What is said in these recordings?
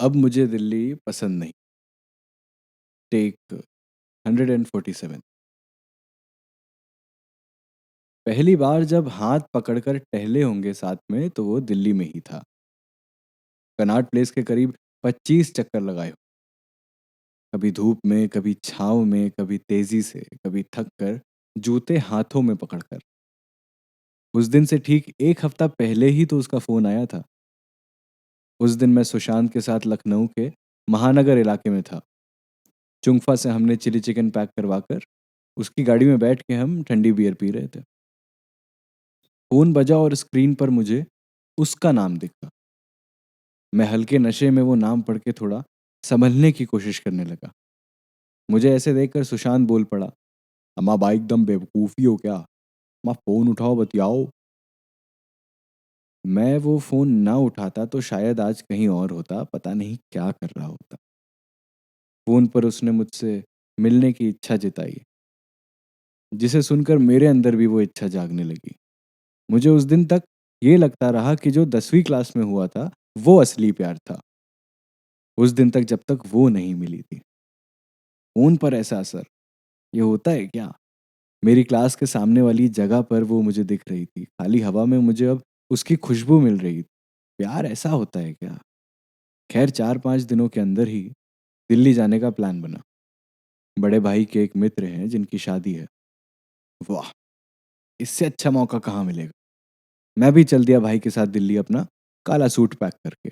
अब मुझे दिल्ली पसंद नहीं। टेक 147। पहली बार जब हाथ पकड़कर टहले होंगे साथ में तो वो दिल्ली में ही था। कनॉट प्लेस के करीब 25 चक्कर लगाए हो। कभी धूप में, कभी छाँव में, कभी तेजी से, कभी थक कर, जूते हाथों में पकड़कर। उस दिन से ठीक एक हफ्ता पहले ही तो उसका फोन आया था। उस दिन मैं सुशांत के साथ लखनऊ के महानगर इलाके में था। चुंगफा से हमने चिली चिकन पैक करवा कर उसकी गाड़ी में बैठ के हम ठंडी बियर पी रहे थे। फोन बजा और स्क्रीन पर मुझे उसका नाम दिखा। मैं हल्के नशे में वो नाम पढ़ के थोड़ा संभलने की कोशिश करने लगा। मुझे ऐसे देखकर सुशांत बोल पड़ा, अम्मा बाइक एकदम बेवकूफ़ी हो क्या? अम्मा फ़ोन उठाओ बतियाओ। मैं वो फ़ोन ना उठाता तो शायद आज कहीं और होता, पता नहीं क्या कर रहा होता। फ़ोन पर उसने मुझसे मिलने की इच्छा जताई, जिसे सुनकर मेरे अंदर भी वो इच्छा जागने लगी। मुझे उस दिन तक ये लगता रहा कि जो 10वीं क्लास में हुआ था, वो असली प्यार था। उस दिन तक जब तक वो नहीं मिली थी। फ़ोन पर ऐसा असर, ये होता है क्या? मेरी क्लास के सामने वाली जगह पर वो मुझे दिख रही थी। खाली हवा में मुझे अब उसकी खुशबू मिल रही थी। प्यार ऐसा होता है क्या? खैर 4-5 दिनों के अंदर ही दिल्ली जाने का प्लान बना। बड़े भाई के एक मित्र हैं जिनकी शादी है। वाह! इससे अच्छा मौका कहाँ मिलेगा। मैं भी चल दिया भाई के साथ दिल्ली अपना काला सूट पैक करके।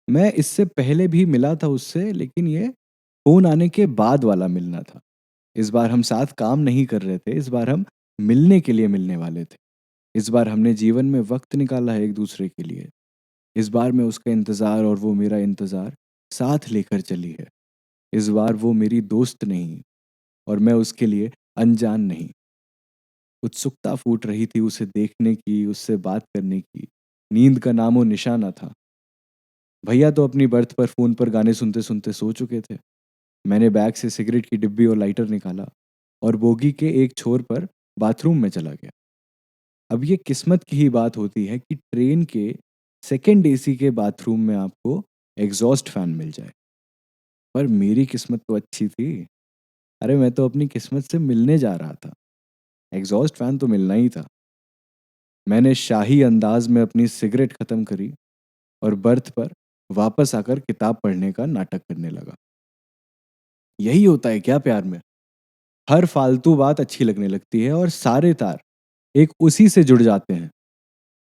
मैं इससे पहले भी मिला था उससे, लेकिन ये फ़ोन आने के बाद वाला मिलना था। इस बार हम साथ काम नहीं कर रहे थे, इस बार हम मिलने के लिए मिलने वाले थे। इस बार हमने जीवन में वक़्त निकाला है एक-दूसरे के लिए। इस बार मैं उसका इंतज़ार और वो मेरा इंतज़ार साथ लेकर चली है। इस बार वो मेरी दोस्त नहीं और मैं उसके लिए अनजान नहीं। उत्सुकता फूट रही थी उसे देखने की, उससे बात करने की। नींद का नामो-निशान ना था। भैया तो अपनी बर्थ पर फ़ोन पर गाने सुनते-सुनते सो चुके थे। मैंने बैग से सिगरेट की डिब्बी और लाइटर निकाला और बोगी के एक छोर पर बाथरूम में चला गया। अब ये किस्मत की ही बात होती है कि ट्रेन के सेकंड एसी के बाथरूम में आपको एग्जॉस्ट फैन मिल जाए। पर मेरी किस्मत तो अच्छी थी। अरे मैं तो अपनी किस्मत से मिलने जा रहा था। एग्जॉस्ट फैन तो मिलना ही था। मैंने शाही अंदाज में अपनी सिगरेट खत्म करी और बर्थ पर वापस आकर किताब पढ़ने का नाटक करने लगा। यही होता है क्या प्यार में? हर फालतू बात अच्छी लगने लगती है और सारे तार एक उसी से जुड़ जाते हैं।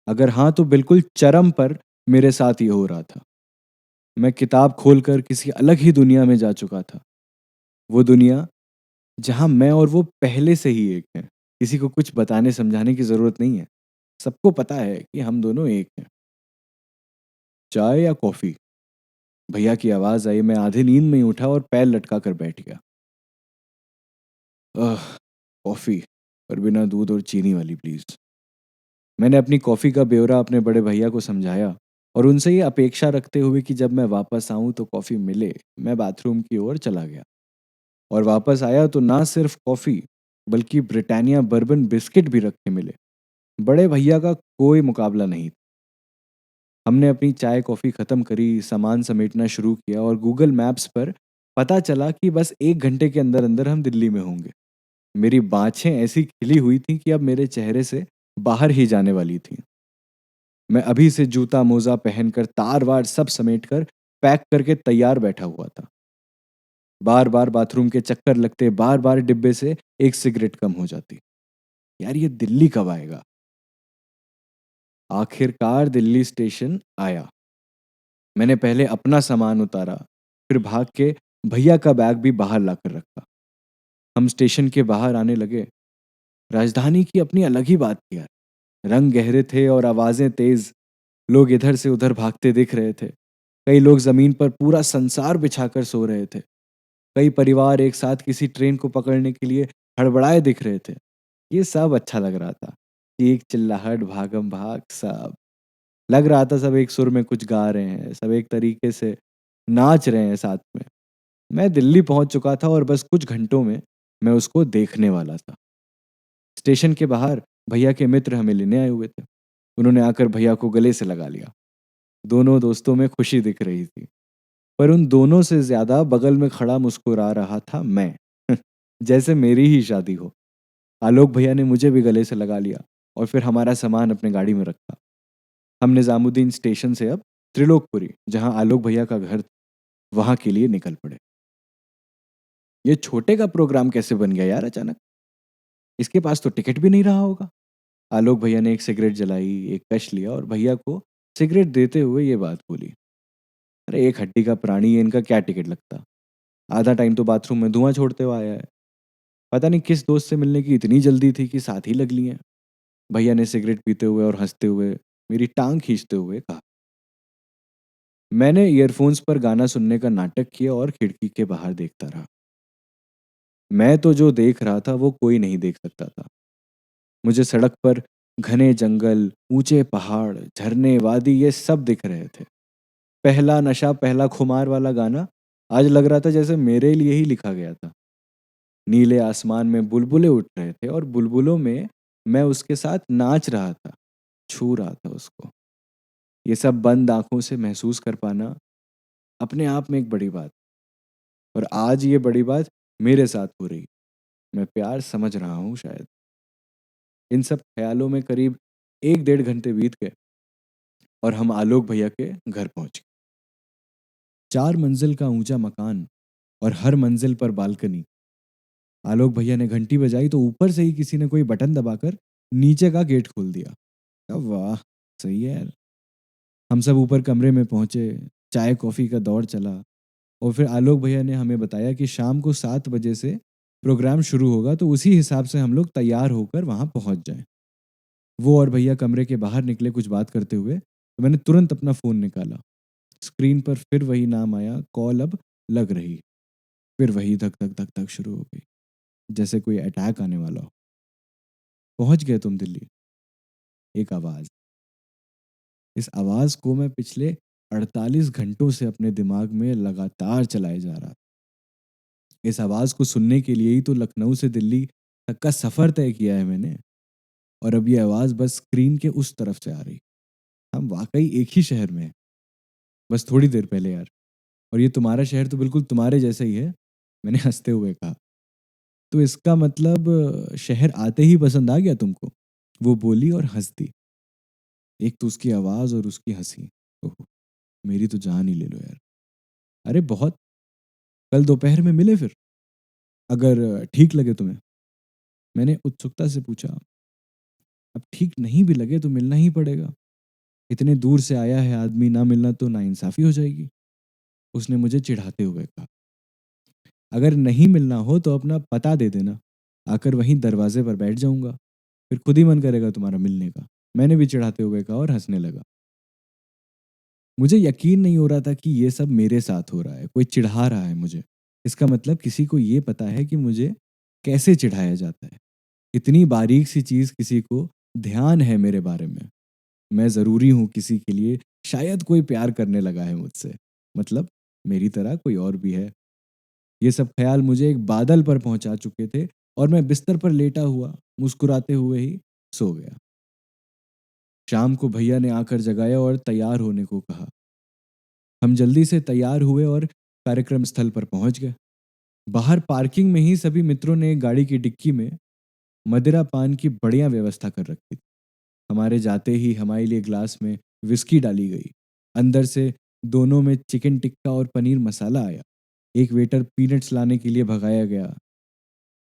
अगर हाँ तो बिल्कुल चरम पर मेरे साथ ये हो रहा था। मैं किताब खोलकर किसी अलग ही दुनिया में जा चुका था। वो दुनिया जहाँ मैं और वो पहले से ही एक हैं। किसी को कुछ बताने समझाने की ज़रूरत नहीं है। सबको पता है कि हम दोनों एक हैं। चाय या कॉफ़ी? भैया की आवाज़ आई। मैं आधी नींद में ही उठा और पैर लटका कर बैठ गया। आह! कॉफ़ी, पर बिना दूध और चीनी वाली प्लीज़। मैंने अपनी कॉफ़ी का ब्यौरा अपने बड़े भैया को समझाया और उनसे ये अपेक्षा रखते हुए कि जब मैं वापस आऊँ तो कॉफ़ी मिले, मैं बाथरूम की ओर चला गया। और वापस आया तो ना सिर्फ कॉफ़ी, बल्कि ब्रिटानिया बर्बन बिस्किट भी रख के मिले। बड़े भैया का कोई मुकाबला नहीं। हमने अपनी चाय कॉफ़ी ख़त्म करी, सामान समेटना शुरू किया और गूगल मैप्स पर पता चला कि बस 1 घंटे के अंदर-अंदर हम दिल्ली में होंगे। मेरी बाँछें ऐसी खिली हुई थीं कि अब मेरे चेहरे से बाहर ही जाने वाली थीं। मैं अभी से जूता-मोज़ा पहनकर तार-वार सब समेट कर पैक करके तैयार बैठा हुआ था। बार-बार बाथरूम के चक्कर लगते, बार-बार डिब्बे से एक सिगरेट कम हो जाती। यार ये दिल्ली कब आएगा? आखिरकार दिल्ली स्टेशन आया। मैंने पहले अपना सामान उतारा, फिर भाग के भैया का बैग भी बाहर लाकर रखा। हम स्टेशन के बाहर आने लगे। राजधानी की अपनी अलग ही बात थी यार। रंग गहरे थे और आवाज़ें तेज़। लोग इधर से उधर भागते दिख रहे थे। कई लोग ज़मीन पर पूरा संसार बिछाकर सो रहे थे। कई परिवार एक साथ किसी ट्रेन को पकड़ने के लिए हड़बड़ाए दिख रहे थे। ये सब अच्छा लग रहा था। चीख चिल्लाहट, भागम-भाग सब। लग रहा था सब एक सुर में कुछ गा रहे हैं, सब एक तरीके से नाच रहे हैं साथ में। मैं दिल्ली पहुँच चुका था और बस कुछ घंटों में मैं उसको देखने वाला था। स्टेशन के बाहर भैया के मित्र हमें लेने आए हुए थे। उन्होंने आकर भैया को गले से लगा लिया। दोनों दोस्तों में खुशी दिख रही थी, पर उन दोनों से ज़्यादा बगल में खड़ा मुस्कुरा रहा था मैं। जैसे मेरी ही शादी हो। आलोक भैया ने मुझे भी गले से लगा लिया और फिर हमारा सामान अपने गाड़ी में रखा। हम निज़ामुद्दीन स्टेशन से अब त्रिलोकपुरी, जहाँ आलोक भैया का घर था, वहाँ के लिए निकल पड़े। ये छोटे का प्रोग्राम कैसे बन गया यार अचानक? इसके पास तो टिकट भी नहीं रहा होगा। आलोक भैया ने एक सिगरेट जलाई, एक कश लिया और भैया को सिगरेट देते हुए ये बात बोली। अरे एक हड्डी का प्राणी है, इनका क्या टिकट लगता? आधा टाइम तो बाथरूम में धुआं छोड़ते हुए आया है। पता नहीं किस दोस्त से मिलने की इतनी जल्दी थी कि साथ ही लग लिए। भैया ने सिगरेट पीते हुए और हंसते हुए मेरी टांग खींचते हुए कहा। मैंने ईयरफोन्स पर गाना सुनने का नाटक किया और खिड़की के बाहर देखता रहा। मैं तो जो देख रहा था वो कोई नहीं देख सकता था। मुझे सड़क पर घने जंगल, ऊंचे पहाड़, झरने, वादी ये सब दिख रहे थे। पहला नशा पहला खुमार वाला गाना आज लग रहा था जैसे मेरे लिए ही लिखा गया था। नीले आसमान में बुलबुलें उठ रहे थे और बुलबुलों में मैं उसके साथ नाच रहा था, छू रहा था उसको। ये सब बंद आंखों से महसूस कर पाना अपने आप में एक बड़ी बात। और आज ये बड़ी बात मेरे साथ हो रही। मैं प्यार समझ रहा हूँ शायद। इन सब ख्यालों में करीब 1 डेढ़ घंटे बीत गए और हम आलोक भैया के घर पहुंच गए। 4 मंजिल का ऊंचा मकान और हर मंजिल पर बालकनी। आलोक भैया ने घंटी बजाई तो ऊपर से ही किसी ने कोई बटन दबाकर नीचे का गेट खोल दिया। अब वाह, सही है यार। हम सब ऊपर कमरे में पहुंचे। चाय कॉफी का दौर चला और फिर आलोक भैया ने हमें बताया कि शाम को 7 बजे से प्रोग्राम शुरू होगा, तो उसी हिसाब से हम लोग तैयार होकर वहां पहुंच जाएं। वो और भैया कमरे के बाहर निकले कुछ बात करते हुए, तो मैंने तुरंत अपना फ़ोन निकाला। स्क्रीन पर फिर वही नाम आया, कॉल अब लग रही। फिर वही धक धक धक धक शुरू हो गई, जैसे कोई अटैक आने वाला हो। पहुंच गए तुम दिल्ली। एक आवाज़। इस आवाज़ को मैं पिछले 48 घंटों से अपने दिमाग में लगातार चलाए जा रहा था। इस आवाज़ को सुनने के लिए ही तो लखनऊ से दिल्ली तक का सफ़र तय किया है मैंने। और अब ये आवाज़ बस स्क्रीन के उस तरफ से आ रही। हम वाकई एक ही शहर में हैं, बस थोड़ी देर पहले यार। और ये तुम्हारा शहर तो बिल्कुल तुम्हारे जैसा ही है, मैंने हंसते हुए कहा। तो इसका मतलब शहर आते ही पसंद आ गया तुमको? वो बोली और हंस दी। एक तो उसकी आवाज़ और उसकी हंसी। ओहो, मेरी तो जान ही ले लो यार। अरे बहुत। कल दोपहर में मिले फिर, अगर ठीक लगे तुम्हें। मैंने उत्सुकता से पूछा। अब ठीक नहीं भी लगे तो मिलना ही पड़ेगा। इतने दूर से आया है आदमी, ना मिलना तो नाइंसाफी हो जाएगी। उसने मुझे चिढ़ाते हुए कहा। अगर नहीं मिलना हो तो अपना पता दे देना, आकर वहीं दरवाजे पर बैठ जाऊंगा। फिर खुद ही मन करेगा तुम्हारा मिलने का। मैंने भी चिढ़ाते हुए कहा और हंसने लगा। मुझे यकीन नहीं हो रहा था कि ये सब मेरे साथ हो रहा है, कोई चिढ़ा रहा है मुझे। इसका मतलब किसी को ये पता है कि मुझे कैसे चिढ़ाया जाता है। इतनी बारीक सी चीज किसी को ध्यान है मेरे बारे में। मैं ज़रूरी हूँ किसी के लिए। शायद कोई प्यार करने लगा है मुझसे। मतलब मेरी तरह कोई और भी है। ये सब ख्याल मुझे एक बादल पर पहुंचा चुके थे और मैं बिस्तर पर लेटा हुआ मुस्कुराते हुए ही सो गया। शाम को भैया ने आकर जगाया और तैयार होने को कहा। हम जल्दी से तैयार हुए और कार्यक्रम स्थल पर पहुंच गए। बाहर पार्किंग में ही सभी मित्रों ने गाड़ी की डिक्की में मदिरा पान की बढ़िया व्यवस्था कर रखी थी। हमारे जाते ही हमारे लिए ग्लास में विस्की डाली गई। अंदर से दोनों में चिकन टिक्का और पनीर मसाला आया। एक वेटर पीनट्स लाने के लिए भगाया गया।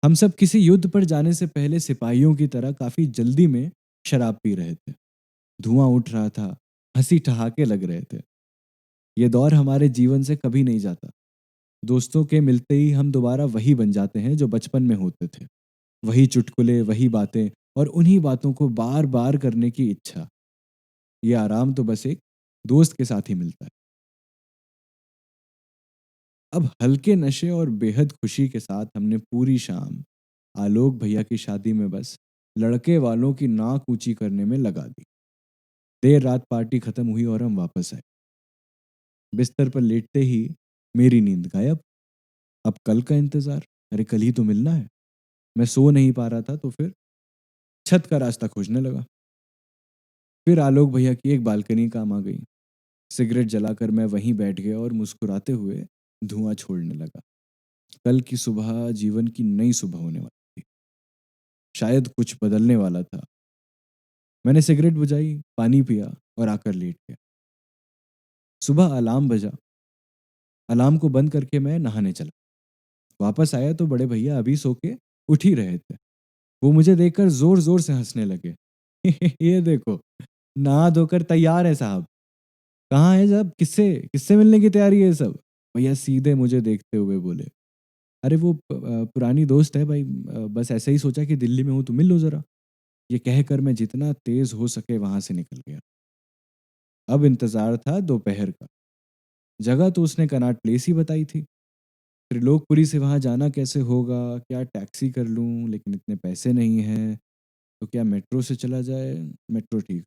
हम सब किसी युद्ध पर जाने से पहले सिपाहियों की तरह काफी जल्दी में शराब पी रहे थे। धुआं उठ रहा था, हंसी ठहाके लग रहे थे। ये दौर हमारे जीवन से कभी नहीं जाता। दोस्तों के मिलते ही हम दोबारा वही बन जाते हैं जो बचपन में होते थे। वही चुटकुले, वही बातें और उन्हीं बातों को बार बार करने की इच्छा। ये आराम तो बस एक दोस्त के साथ ही मिलता है। अब हल्के नशे और बेहद खुशी के साथ हमने पूरी शाम आलोक भैया की शादी में बस लड़के वालों की नाक ऊंची करने में लगा दी। देर रात पार्टी खत्म हुई और हम वापस आए। बिस्तर पर लेटते ही मेरी नींद गायब। अब कल का इंतजार। अरे कल ही तो मिलना है। मैं सो नहीं पा रहा था तो फिर छत का रास्ता खोजने लगा। फिर आलोक भैया की एक बालकनी काम आ गई। सिगरेट जलाकर मैं वहीं बैठ गया और मुस्कुराते हुए धुआं छोड़ने लगा। कल की सुबह जीवन की नई सुबह होने वाली थी। शायद कुछ बदलने वाला था। मैंने सिगरेट बुझाई, पानी पिया और आकर लेट गया। सुबह अलार्म बजा। अलार्म को बंद करके मैं नहाने चला। वापस आया तो बड़े भैया अभी सो के उठ ही रहे थे। वो मुझे देखकर जोर-जोर से हंसने लगे। ये देखो, नहा धोकर तैयार है साहब। कहाँ है साहब? किससे किससे मिलने की तैयारी है सब? भैया सीधे मुझे देखते हुए बोले, अरे वो पुरानी दोस्त है भाई, बस ऐसे ही सोचा कि दिल्ली में हूँ तो मिल लो ज़रा। ये कहकर मैं जितना तेज़ हो सके वहाँ से निकल गया। अब इंतज़ार था दोपहर का। जगह तो उसने कनॉट प्लेस ही बताई थी। त्रिलोकपुरी से वहाँ जाना कैसे होगा? क्या टैक्सी कर लूँ? लेकिन इतने पैसे नहीं हैं। तो क्या मेट्रो से चला जाए? मेट्रो ठीक।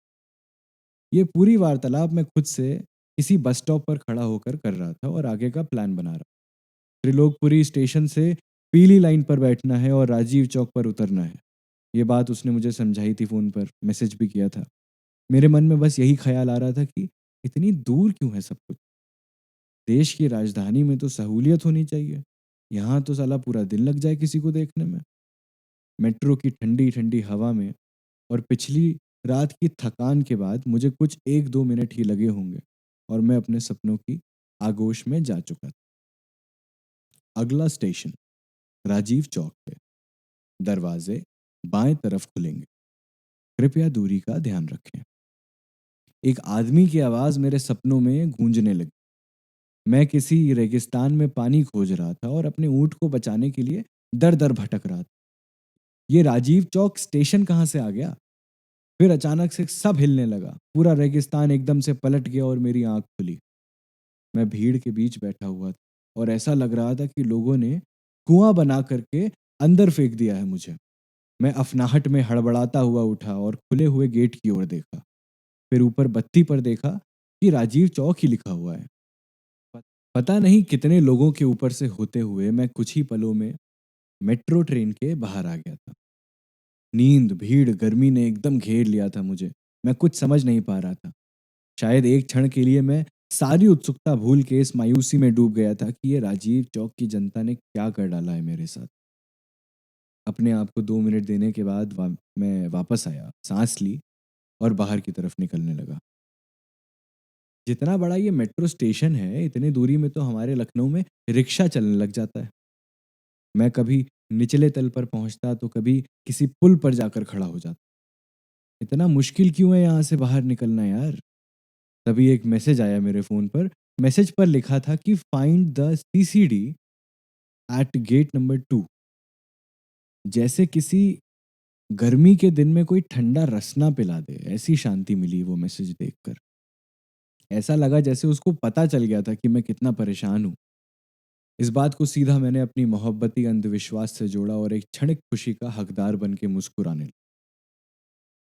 ये पूरी वार्तालाप मैं खुद से किसी बस स्टॉप पर खड़ा होकर कर रहा था और आगे का प्लान बना रहा। त्रिलोकपुरी स्टेशन से पीली लाइन पर बैठना है और राजीव चौक पर उतरना है। ये बात उसने मुझे समझाई थी फ़ोन पर, मैसेज भी किया था। मेरे मन में बस यही ख़्याल आ रहा था कि इतनी दूर क्यों है सब कुछ? देश की राजधानी में तो सहूलियत होनी चाहिए। यहाँ तो साला पूरा दिन लग जाए किसी को देखने में। मेट्रो की ठंडी-ठंडी हवा में और पिछली रात की थकान के बाद मुझे कुछ 1-2 मिनट ही लगे होंगे और मैं अपने सपनों की आगोश में जा चुका था। अगला स्टेशन राजीव चौक पे। दरवाजे बाएं तरफ खुलेंगे। कृपया दूरी का ध्यान रखें। एक आदमी की आवाज मेरे सपनों में गूंजने लगी। मैं किसी रेगिस्तान में पानी खोज रहा था और अपने ऊंट को बचाने के लिए दर दर भटक रहा था। ये राजीव चौक स्टेशन कहाँ से आ गया? फिर अचानक से सब हिलने लगा। पूरा रेगिस्तान एकदम से पलट गया और मेरी आंख खुली। मैं भीड़ के बीच बैठा हुआ था और ऐसा लग रहा था कि लोगों ने कुआं बना करके अंदर फेंक दिया है मुझे। मैं अफनाहट में हड़बड़ाता हुआ उठा और खुले हुए गेट की ओर देखा। फिर ऊपर बत्ती पर देखा कि राजीव चौक ही लिखा हुआ है। पता नहीं कितने लोगों के ऊपर से होते हुए मैं कुछ ही पलों में मेट्रो ट्रेन के बाहर आ गया था। नींद, भीड़, गर्मी ने एकदम घेर लिया था मुझे। मैं कुछ समझ नहीं पा रहा था। शायद एक क्षण के लिए मैं सारी उत्सुकता भूल के इस मायूसी में डूब गया था कि ये राजीव चौक की जनता ने क्या कर डाला है मेरे साथ। अपने आप को 2 मिनट देने के बाद मैं वापस आया, सांस ली और बाहर की तरफ निकलने लगा। जितना बड़ा ये मेट्रो स्टेशन है, इतनी दूरी में तो हमारे लखनऊ में रिक्शा चलने लग जाता है। मैं कभी निचले तल पर पहुंचता तो कभी किसी पुल पर जाकर खड़ा हो जाता। इतना मुश्किल क्यों है यहाँ से बाहर निकलना यार? तभी एक मैसेज आया मेरे फ़ोन पर। मैसेज पर लिखा था कि find the CCD at gate number 2। जैसे किसी गर्मी के दिन में कोई ठंडा रसना पिला दे, ऐसी शांति मिली वो मैसेज देखकर। ऐसा लगा जैसे उसको पता चल गया था कि मैं कितना परेशान हूँ। इस बात को सीधा मैंने अपनी मोहब्बती अंधविश्वास से जोड़ा और एक क्षणिक खुशी का हकदार बन के मुस्कुराने लगा।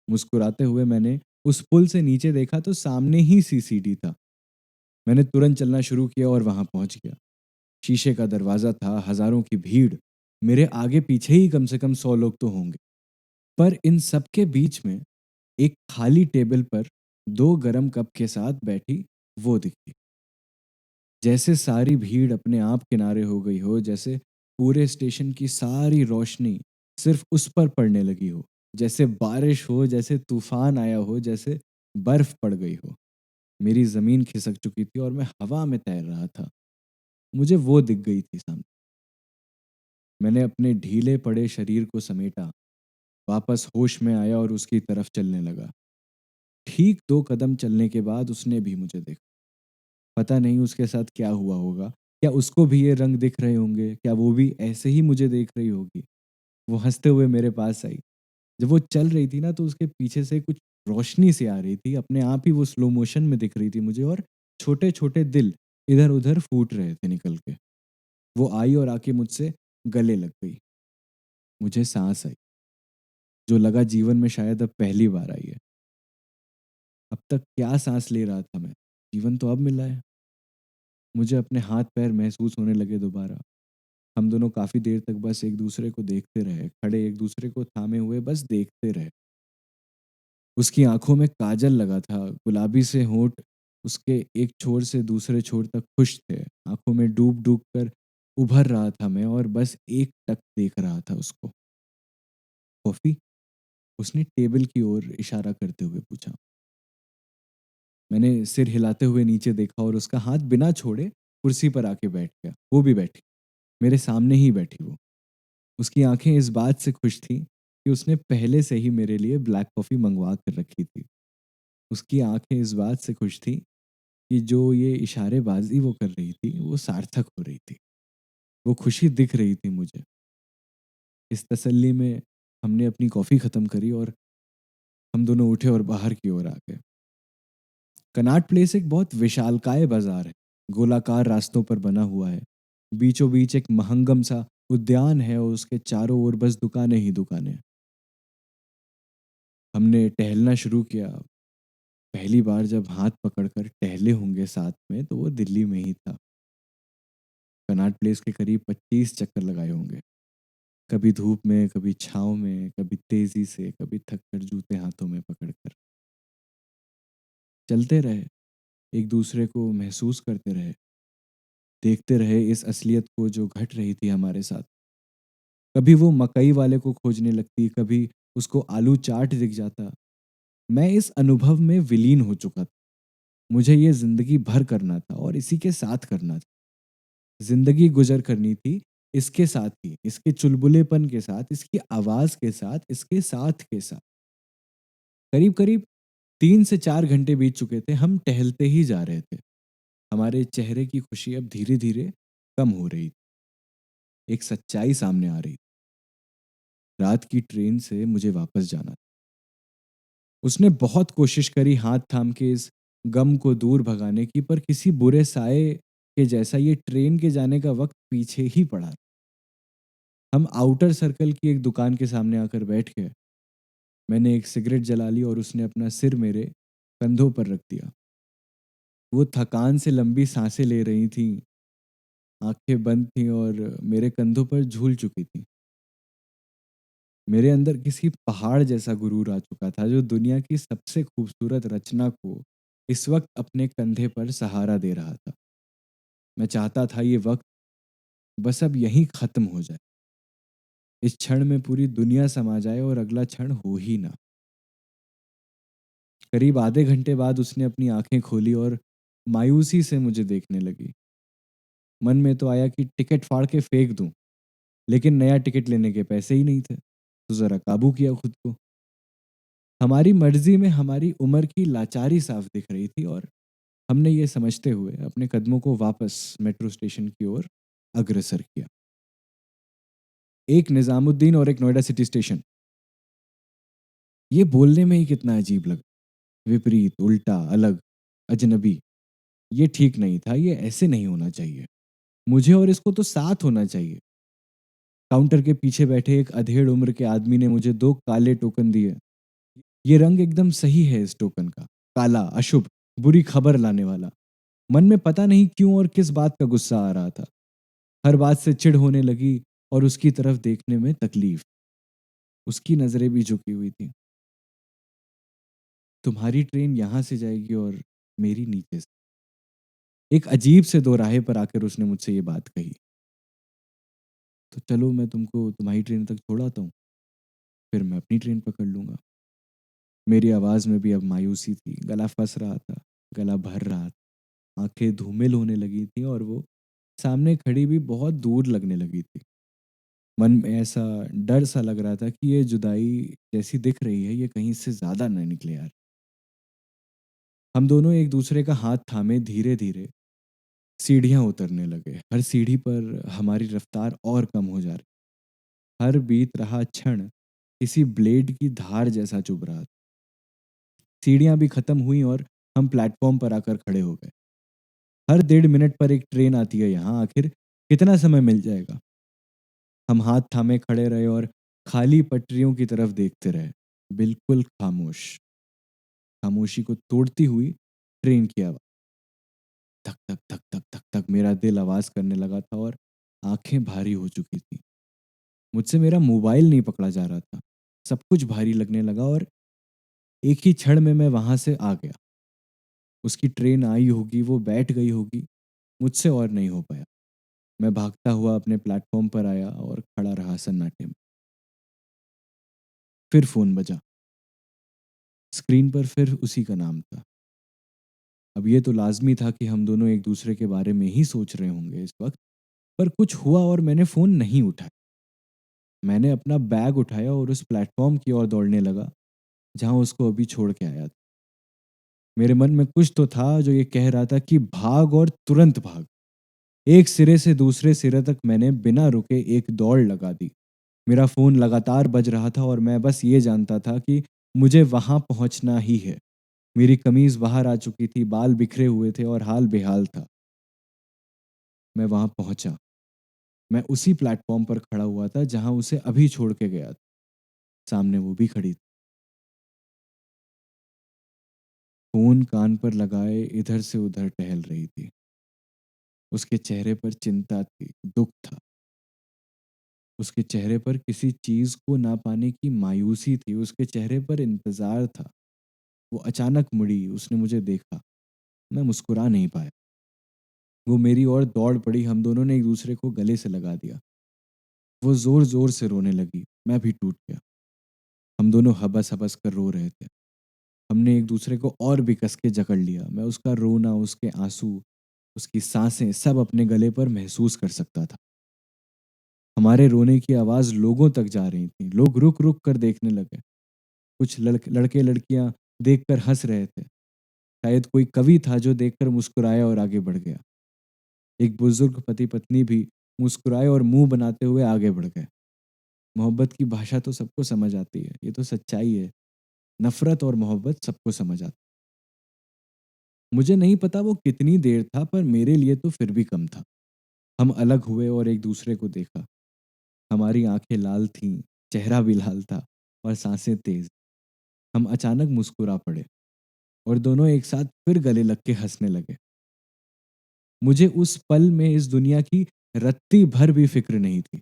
मुस्कुराते हुए मैंने उस पुल से नीचे देखा तो सामने ही सीसीडी था। मैंने तुरंत चलना शुरू किया और वहां पहुंच गया। शीशे का दरवाजा था, हजारों की भीड़। मेरे आगे पीछे ही कम से कम 100 लोग तो होंगे। पर इन सबके बीच में एक खाली टेबल पर 2 गरम कप के साथ बैठी वो दिखी। जैसे सारी भीड़ अपने आप किनारे हो गई हो, जैसे पूरे स्टेशन की सारी रोशनी सिर्फ उस पर पड़ने लगी हो, जैसे बारिश हो, जैसे तूफान आया हो, जैसे बर्फ पड़ गई हो। मेरी जमीन खिसक चुकी थी और मैं हवा में तैर रहा था। मुझे वो दिख गई थी सामने। मैंने अपने ढीले पड़े शरीर को समेटा, वापस होश में आया और उसकी तरफ चलने लगा। ठीक 2 कदम चलने के बाद उसने भी मुझे देखा। पता नहीं उसके साथ क्या हुआ होगा? क्या उसको भी ये रंग दिख रहे होंगे? क्या वो भी ऐसे ही मुझे देख रही होगी? वो हँसते हुए मेरे पास आई। जब वो चल रही थी ना तो उसके पीछे से कुछ रोशनी सी आ रही थी। अपने आप ही वो स्लो मोशन में दिख रही थी मुझे और छोटे-छोटे दिल इधर-उधर फूट रहे थे निकल के। वो आई और आके मुझसे गले लग गई। मुझे साँस आई, जो लगा जीवन में शायद अब पहली बार आई है। अब तक क्या साँस ले रहा था मैं? जीवन तो अब मिला है। मुझे अपने हाथ-पैर महसूस होने लगे दोबारा। हम दोनों काफ़ी देर तक बस एक-दूसरे को देखते रहे, खड़े एक-दूसरे को थामे हुए बस देखते रहे। उसकी आँखों में काजल लगा था, गुलाबी से होंठ उसके एक छोर से दूसरे छोर तक खुश थे। आँखों में डूब-डूब कर उभर रहा था मैं और बस एक टक देख रहा था उसको। "कॉफ़ी?" उसने टेबल की ओर इशारा करते हुए पूछा। मैंने सिर हिलाते हुए नीचे देखा और उसका हाथ बिना छोड़े कुर्सी पर आके बैठ गया। वो भी बैठी, मेरे सामने ही बैठी वो। उसकी आँखें इस बात से खुश थीं कि उसने पहले से ही मेरे लिए ब्लैक कॉफ़ी मँगवा कर रखी थी। उसकी आँखें इस बात से खुश थीं कि जो ये इशारेबाज़ी वो कर रही थी, वो सार्थक हो रही थी। वो खुशी दिख रही थी मुझे। इस तसल्ली में हमने अपनी कॉफ़ी ख़त्म करी और हम दोनों उठे और बाहर की ओर आ गए। कनॉट प्लेस एक बहुत विशालकाय बाज़ार है, गोलाकार रास्तों पर बना हुआ है। बीचों बीच एक महंगम सा उद्यान है और उसके चारों ओर बस दुकानें ही दुकानें। हमने टहलना शुरू किया। पहली बार जब हाथ पकड़कर टहले होंगे साथ में तो वो दिल्ली में ही था। कनॉट प्लेस के करीब 25 चक्कर लगाए होंगे। कभी धूप में, कभी छाँव में, कभी तेज़ी से, कभी थक कर जूते हाथों में पकड़कर। चलते रहे, एक दूसरे को महसूस करते रहे, देखते रहे इस असलियत को जो घट रही थी हमारे साथ। कभी वो मकई वाले को खोजने लगती, कभी उसको आलू चाट दिख जाता। मैं इस अनुभव में विलीन हो चुका था। मुझे ये ज़िंदगी भर करना था और इसी के साथ करना था। ज़िंदगी गुज़र करनी थी इसके साथ ही, इसके चुलबुलेपन के साथ, इसकी आवाज़ के साथ, इसके साथ के साथ। करीब-करीब 3 से 4 घंटे बीत चुके थे, हम टहलते ही जा रहे थे। हमारे चेहरे की खुशी अब धीरे-धीरे कम हो रही थी। एक सच्चाई सामने आ रही थी। रात की ट्रेन से मुझे वापस जाना था। उसने बहुत कोशिश करी हाथ थाम के इस गम को दूर भगाने की, पर किसी बुरे साए के जैसा ये ट्रेन के जाने का वक़्त पीछे ही पड़ा। हम आउटर सर्कल की एक दुकान के सामने आकर बैठ गए। मैंने एक सिगरेट जला ली और उसने अपना सिर मेरे कंधों पर रख दिया। वो थकान से लंबी साँसें ले रही थीं, आँखें बंद थीं और मेरे कंधों पर झूल चुकी थीं। मेरे अंदर किसी पहाड़ जैसा गुरूर आ चुका था जो दुनिया की सबसे खूबसूरत रचना को इस वक़्त अपने कंधे पर सहारा दे रहा था। मैं चाहता था ये वक़्त बस अब यहीं ख़त्म हो जाए। इस क्षण में पूरी दुनिया समा जाए और अगला क्षण हो ही ना। करीब आधे घंटे बाद उसने अपनी आँखें खोली और मायूसी से मुझे देखने लगी। मन में तो आया कि टिकट फाड़ के फेंक दूँ, लेकिन नया टिकट लेने के पैसे ही नहीं थे। तो ज़रा काबू किया खुद को। हमारी मर्ज़ी में हमारी उम्र की लाचारी साफ दिख रही थी और हमने ये समझते हुए अपने कदमों को वापस मेट्रो स्टेशन की ओर अग्रसर किया। एक निज़ामुद्दीन और एक नोएडा सिटी स्टेशन। ये बोलने में ही कितना अजीब लगा। विपरीत, उल्टा, अलग, अजनबी। ये ठीक नहीं था, ये ऐसे नहीं होना चाहिए। मुझे और इसको तो साथ होना चाहिए। काउंटर के पीछे बैठे एक अधेड़ उम्र के आदमी ने मुझे 2 काले टोकन दिए। ये रंग एकदम सही है इस टोकन का। काला, अशुभ, बुरी खबर लाने वाला। मन में पता नहीं क्यों और किस बात का गुस्सा आ रहा था। हर बात से चिढ़ होने लगी और उसकी तरफ देखने में तकलीफ। उसकी नज़रें भी झुकी हुई थीं। तुम्हारी ट्रेन यहाँ से जाएगी और मेरी नीचे से। एक अजीब से दोराहे पर आकर उसने मुझसे ये बात कही। तो चलो मैं तुमको तुम्हारी ट्रेन तक छोड़ आता हूँ, फिर मैं अपनी ट्रेन पकड़ लूँगा। मेरी आवाज़ में भी अब मायूसी थी, गला फँस रहा था, गला भर रहा था, आँखें धूमिल होने लगी थीं और वो सामने खड़ी भी बहुत दूर लगने लगी थी। मन में ऐसा डर सा लग रहा था कि ये जुदाई जैसी दिख रही है, ये कहीं इससे ज़्यादा ना निकले यार। हम दोनों एक दूसरे का हाथ थामे धीरे-धीरे सीढ़ियाँ उतरने लगे। हर सीढ़ी पर हमारी रफ्तार और कम हो जा रही। हर बीत रहा क्षण किसी ब्लेड की धार जैसा चुभ रहा था। सीढ़ियाँ भी खत्म हुई और हम प्लेटफ़ॉर्म पर आकर खड़े हो गए। हर 1.5 मिनट पर एक ट्रेन आती है यहाँ, आखिर कितना समय मिल जाएगा? हम हाथ थामे खड़े रहे और खाली पटरियों की तरफ देखते रहे। बिल्कुल खामोश। खामोशी को तोड़ती हुई ट्रेन की आवाज़। धक, धक, धक, धक, धक, धक मेरा दिल आवाज़ करने लगा था और आँखें भारी हो चुकी थीं। मुझसे मेरा मोबाइल नहीं पकड़ा जा रहा था। सब कुछ भारी लगने लगा और एक ही क्षण में मैं वहाँ से आ गया। उसकी ट्रेन आई होगी, वो बैठ गई होगी, मुझसे और नहीं हो पाया। मैं भागता हुआ अपने प्लेटफ़ॉर्म पर आया और खड़ा रहा सन्नाटे में। फिर फ़ोन बजा। स्क्रीन पर फिर उसी का नाम था। अब ये तो लाज़मी था कि हम दोनों एक-दूसरे के बारे में ही सोच रहे होंगे इस वक़्त, पर कुछ हुआ और मैंने फ़ोन नहीं उठाया। मैंने अपना बैग उठाया और उस प्लेटफ़ॉर्म की ओर दौड़ने लगा, जहाँ उसको अभी छोड़ के आया था। मेरे मन में कुछ तो था जो ये कह रहा था कि भाग और तुरंत भाग। एक सिरे से दूसरे सिरे तक मैंने बिना रुके एक दौड़ लगा दी। मेरा फ़ोन लगातार बज रहा था और मैं बस ये जानता था कि मुझे वहाँ पहुँचना ही है। मेरी कमीज़ बाहर आ चुकी थी, बाल बिखरे हुए थे और हाल बेहाल था। मैं वहाँ पहुँचा। मैं उसी प्लेटफ़ॉर्म पर खड़ा हुआ था जहाँ उसे अभी छोड़ के गया था। सामने वो भी खड़ी थी। फ़ोन कान पर लगाए इधर से उधर टहल रही थी। उसके चेहरे पर चिंता थी, दुःख था। उसके चेहरे पर किसी चीज़ को ना पाने की मायूसी थी। उसके चेहरे पर इंतज़ार था। वो अचानक मुड़ी, उसने मुझे देखा। मैं मुस्कुरा नहीं पाया। वो मेरी ओर दौड़ पड़ी, हम दोनों ने एक-दूसरे को गले से लगा दिया। वो ज़ोर-ज़ोर से रोने लगी, मैं भी टूट गया। हम दोनों हबस-हबस कर रो रहे थे। हमने एक-दूसरे को और भी कस के जकड़ लिया। मैं उसका रोना, उसके आँसू, उसकी साँसें सब अपने गले पर महसूस कर सकता था। हमारे रोने की आवाज़ लोगों तक जा रही थी। लोग रुक-रुक कर देखने लगे। कुछ लड़के-लड़कियाँ देखकर हँस रहे थे। शायद कोई कवि था जो देखकर मुस्कुराया और आगे बढ़ गया। एक बुजुर्ग पति-पत्नी भी मुस्कुराए और मुँह बनाते हुए आगे बढ़ गए। मोहब्बत की भाषा तो सबको समझ आती है, ये तो सच्चाई है। नफ़रत और मोहब्बत सबको समझ आती है। मुझे नहीं पता वो कितनी देर था, पर मेरे लिए तो फिर भी कम था। हम अलग हुए और एक-दूसरे को देखा। हमारी आँखें लाल थीं, चेहरा भी लाल था और साँसें तेज़। हम अचानक मुस्कुरा पड़े और दोनों एक साथ फिर गले लग के हँसने लगे। मुझे उस पल में इस दुनिया की रत्ती भर भी फ़िक्र नहीं थी।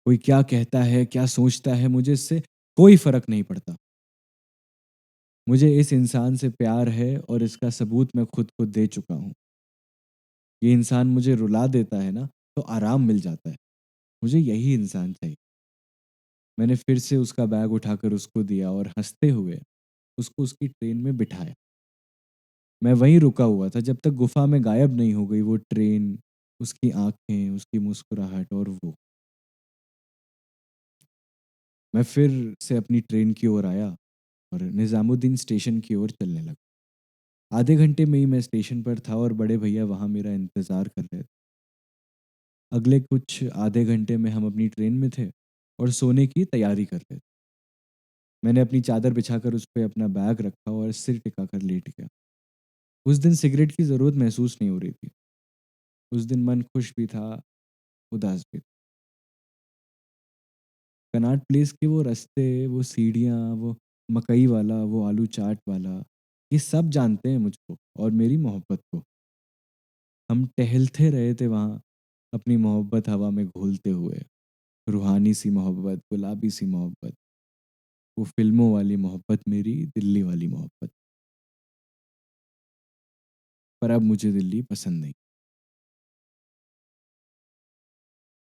कोई क्या कहता है, क्या सोचता है, मुझे इससे कोई फ़र्क नहीं पड़ता। मुझे इस इंसान से प्यार है और इसका सबूत मैं खुद को दे चुका हूँ। ये इंसान मुझे रुला देता है ना, तो आराम मिल जाता है। मुझे यही इंसान चाहिए। मैंने फिर से उसका बैग उठाकर उसको दिया और हँसते हुए उसको उसकी ट्रेन में बिठाया। मैं वहीं रुका हुआ था जब तक गुफ़ा में गायब नहीं हो गई वो ट्रेन, उसकी आँखें, उसकी मुस्कुराहट और वो। मैं फिर से अपनी ट्रेन की ओर आया और निज़ामुद्दीन स्टेशन की ओर चलने लगा। आधे घंटे में ही मैं स्टेशन पर था और बड़े भैया वहाँ मेरा इंतज़ार कर रहे थे। अगले कुछ आधे घंटे में हम अपनी ट्रेन में थे और सोने की तैयारी कर रहे थे। मैंने अपनी चादर बिछाकर उस पे अपना बैग रखा और सिर टिकाकर लेट गया। उस दिन सिगरेट की ज़रूरत महसूस नहीं हो रही थी। उस दिन मन खुश भी था, उदास भी। कनॉट प्लेस के वो रास्ते, वो सीढ़ियाँ, वो मकई वाला, वो आलू चाट वाला, ये सब जानते हैं मुझको और मेरी मोहब्बत को। हम टहलते रहे थे वहाँ, अपनी मोहब्बत हवा में घोलते हुए। रूहानी सी मोहब्बत, गुलाबी सी मोहब्बत, वो फ़िल्मों वाली मोहब्बत मेरी, दिल्ली वाली मोहब्बत। पर अब मुझे दिल्ली पसंद नहीं।